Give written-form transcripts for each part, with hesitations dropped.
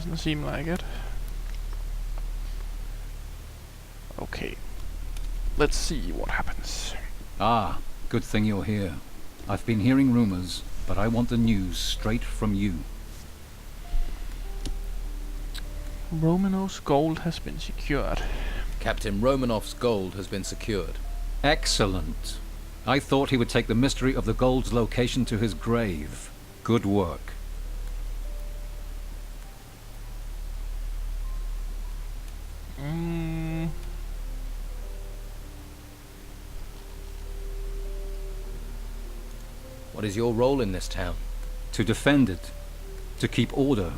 Doesn't seem like it. Okay. Let's see what happens. Ah, good thing you're here. I've been hearing rumors, but I want the news straight from you. Romanov's gold has been secured. Captain Romanov's gold has been secured. Excellent. I thought he would take the mystery of the gold's location to his grave. Good work. What is your role in this town? To defend it, to keep order,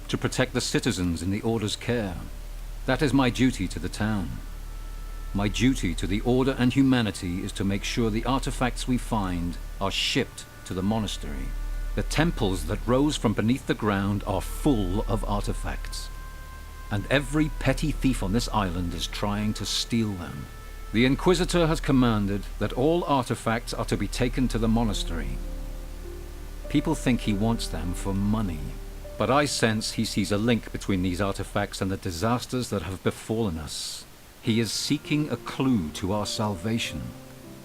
to protect the citizens in the Order's care. That is my duty to the town. My duty to the Order and humanity is to make sure the artifacts we find are shipped to the monastery. The temples that rose from beneath the ground are full of artifacts. And every petty thief on this island is trying to steal them. The Inquisitor has commanded that all artifacts are to be taken to the monastery. People think he wants them for money, but I sense he sees a link between these artifacts and the disasters that have befallen us. He is seeking a clue to our salvation.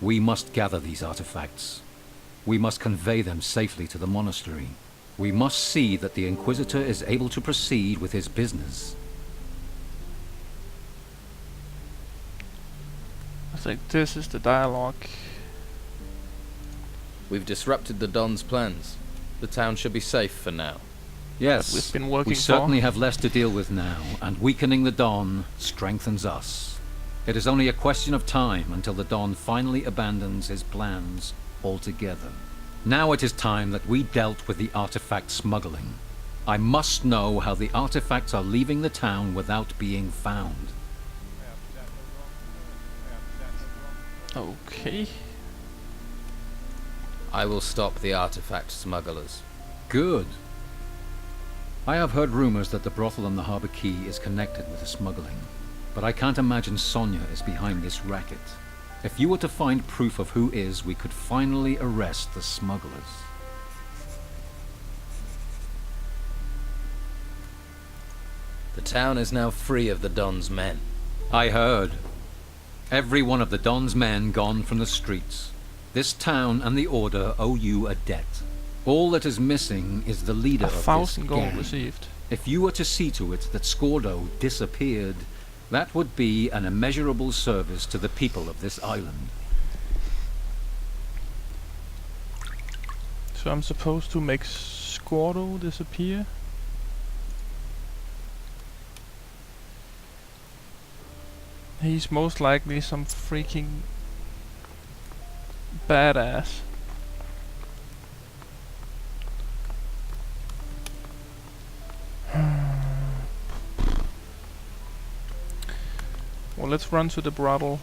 We must gather these artifacts. We must convey them safely to the monastery. We must see that the Inquisitor is able to proceed with his business. I think this is the dialogue. We've disrupted the Don's plans. The town should be safe for now. Yes, We've been working we certainly for. have less to deal with now, and weakening the Don strengthens us. It is only a question of time until the Don finally abandons his plans altogether. Now it is time that we dealt with the artifact smuggling. I must know how the artifacts are leaving the town without being found. Okay. I will stop the artifact smugglers. Good. I have heard rumors that the brothel on the Harbor Quay is connected with the smuggling, but I can't imagine Sonia is behind this racket. If you were to find proof of who is, we could finally arrest the smugglers. The town is now free of the Don's men. I heard. Every one of the Don's men gone from the streets. This town and the Order owe you a debt. All that is missing is the leader of this 1,000 gold gang. received. If you were to see to it that Scordo disappeared, that would be an immeasurable service to the people of this island. So I'm supposed to make Scordo disappear? He's most likely some freaking badass. Well, let's run to the brothel.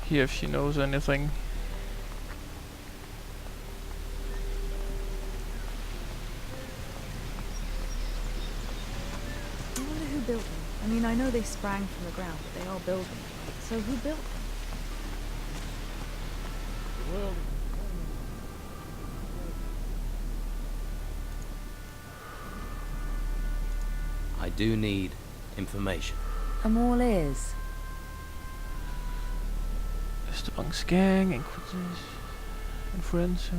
Hear if she knows anything. I wonder who built them. I mean, I know they sprang from the ground, but they are building. So who built them? I do need information. I'm all ears. Esteban's gang, Inquisitors, and friends.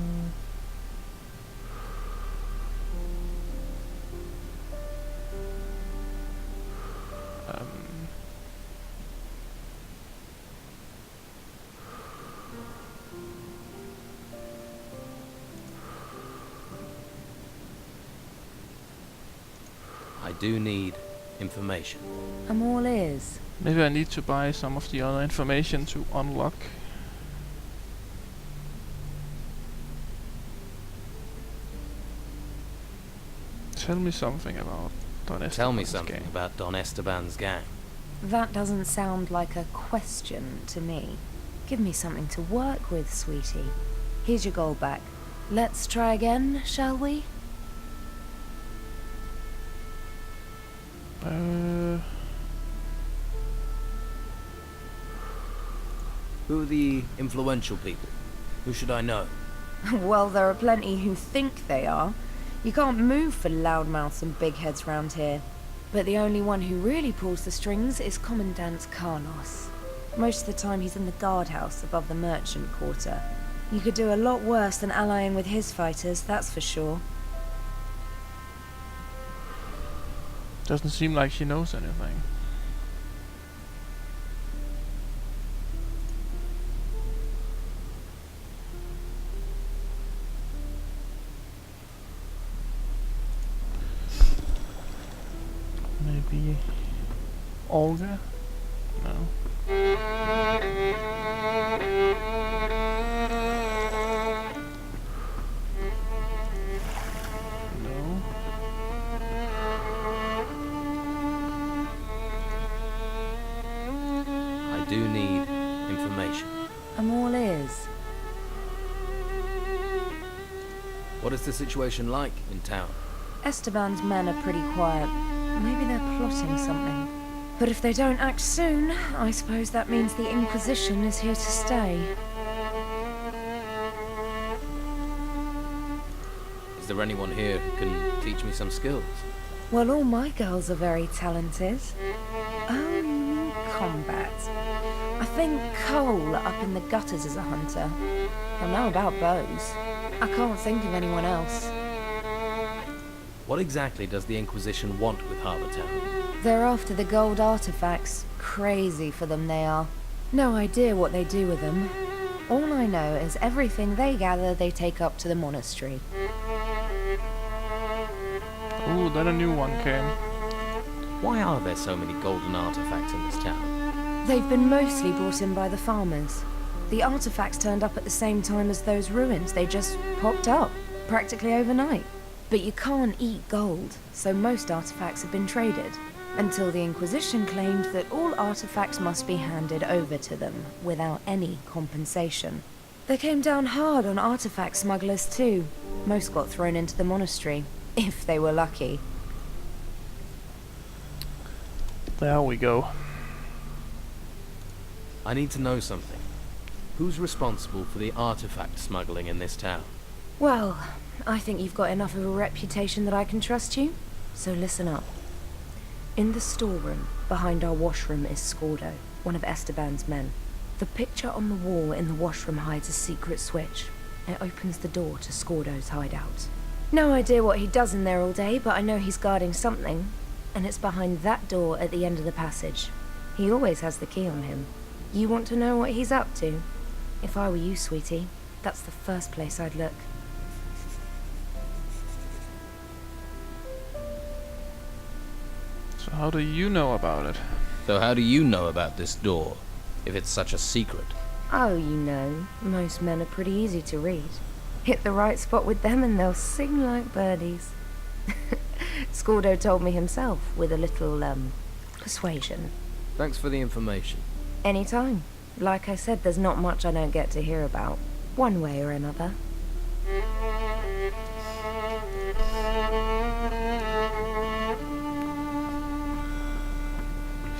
I do need information. I'm all ears. Maybe I need to buy some of the other information to unlock. Tell me something about Don Esteban's Tell me something gang. about Don Esteban's gang. That doesn't sound like a question to me. Give me something to work with, sweetie. Here's your gold back. Let's try again, shall we? Who are the influential people? Who should I know? Well, there are plenty who think they are. You can't move for loudmouths and big heads round here. But the only one who really pulls the strings is Commandant Carlos. Most of the time he's in the guardhouse above the merchant quarter. You could do a lot worse than allying with his fighters, that's for sure. Doesn't seem like she knows anything. Maybe Olga? No. No. I do need information. I'm all ears. What is the situation like in town? Esteban's men are pretty quiet. Maybe they're plotting something. But if they don't act soon, I suppose that means the Inquisition is here to stay. Is there anyone here who can teach me some skills? Well, all my girls are very talented. Oh, you mean combat. I think Cole up in the gutters is a hunter. I know about bows. I can't think of anyone else. What exactly does the Inquisition want with Harbour Town? They're after the gold artifacts. Crazy for them they are. No idea what they do with them. All I know is everything they gather they take up to the monastery. Ooh, then a new one came. Why are there so many golden artifacts in this town? They've been mostly brought in by the farmers. The artifacts turned up at the same time as those ruins. They just popped up, practically overnight. But you can't eat gold, so most artifacts have been traded. Until the Inquisition claimed that all artifacts must be handed over to them, without any compensation. They came down hard on artifact smugglers too. Most got thrown into the monastery, if they were lucky. There we go. I need to know something. Who's responsible for the artifact smuggling in this town? Well, I think you've got enough of a reputation that I can trust you, so listen up. In the storeroom, behind our washroom, is Scordo, one of Esteban's men. The picture on the wall in the washroom hides a secret switch. It opens the door to Scordo's hideout. No idea what he does in there all day, but I know he's guarding something, and it's behind that door at the end of the passage. He always has the key on him. You want to know what he's up to? If I were you, sweetie, that's the first place I'd look. So how do you know about it? So how do you know about this door, if it's such a secret? Oh, you know, most men are pretty easy to read. Hit the right spot with them and they'll sing like birdies. Scordo told me himself, with a little, persuasion. Thanks for the information. Anytime. Like I said, there's not much I don't get to hear about, one way or another.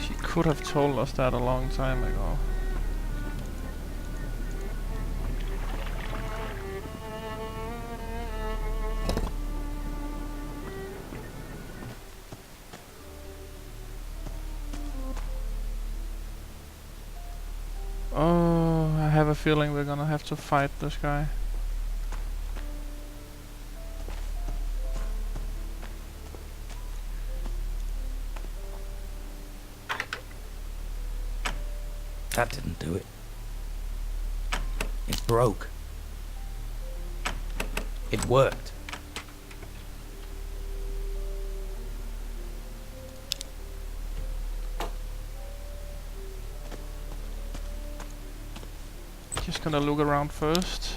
She could have told us that a long time ago. Oh, I have a feeling we're gonna have to fight this guy. That didn't do it. It broke. It worked. Just gonna look around first.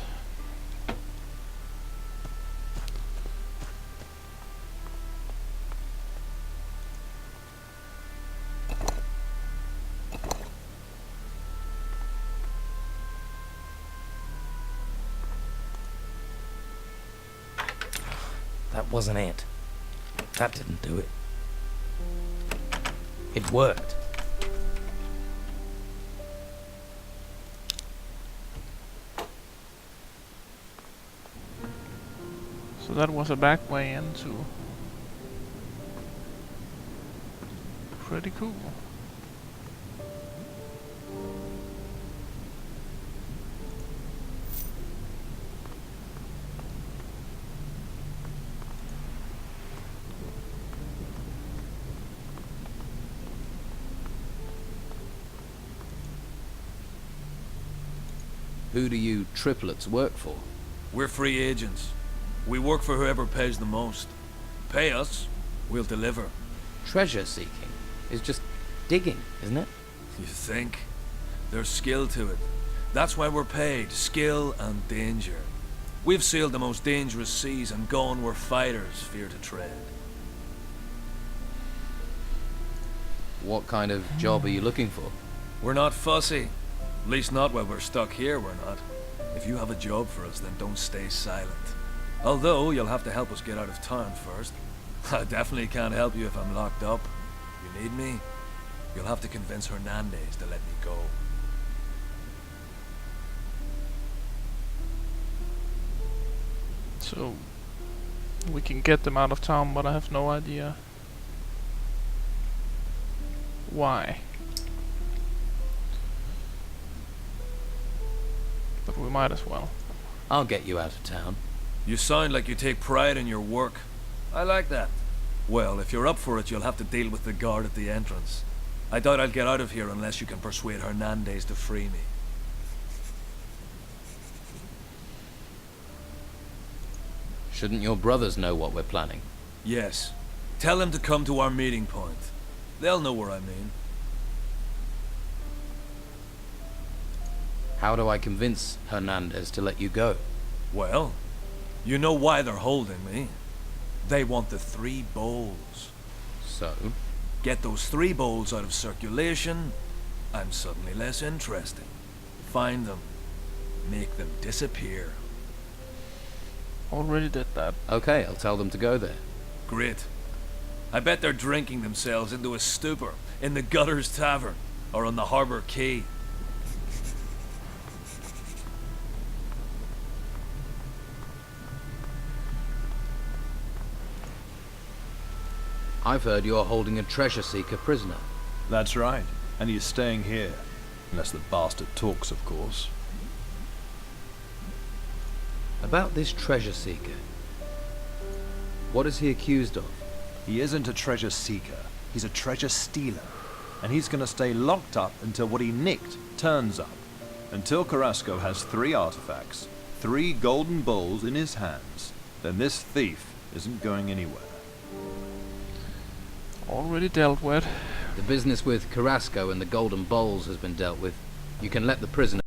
That wasn't it. That didn't do it. It worked. So that was a back way into. Pretty cool. Who do you triplets work for? We're free agents. We work for whoever pays the most. Pay us, we'll deliver. Treasure seeking is just digging, isn't it? You think? There's skill to it. That's why we're paid. Skill and danger. We've sailed the most dangerous seas and gone where fighters fear to tread. What kind of job are you looking for? We're not fussy. At least not while we're stuck here, we're not. If you have a job for us, then don't stay silent. Although, you'll have to help us get out of town first. I definitely can't help you if I'm locked up. You need me? You'll have to convince Hernandez to let me go. So we can get them out of town, but I have no idea why. But we might as well. I'll get you out of town. You sound like you take pride in your work. I like that. Well, if you're up for it, you'll have to deal with the guard at the entrance. I doubt I'll get out of here unless you can persuade Hernandez to free me. Shouldn't your brothers know what we're planning? Yes. Tell them to come to our meeting point. They'll know where I mean. How do I convince Hernandez to let you go? Well, you know why they're holding me. They want the 3 bowls. So? Get those 3 bowls out of circulation, I'm suddenly less interesting. Find them. Make them disappear. Already did that. Okay, I'll tell them to go there. Great. I bet they're drinking themselves into a stupor in the Gutters Tavern or on the Harbor Quay. I've heard you're holding a treasure seeker prisoner. That's right, and he's staying here. Unless the bastard talks, of course. About this treasure seeker. What is he accused of? He isn't a treasure seeker, he's a treasure stealer. And he's gonna stay locked up until what he nicked turns up. Until Carrasco has 3 artifacts, 3 golden bowls in his hands, then this thief isn't going anywhere. Already dealt with. The business with Carrasco and the golden bowls has been dealt with. You can let the prisoner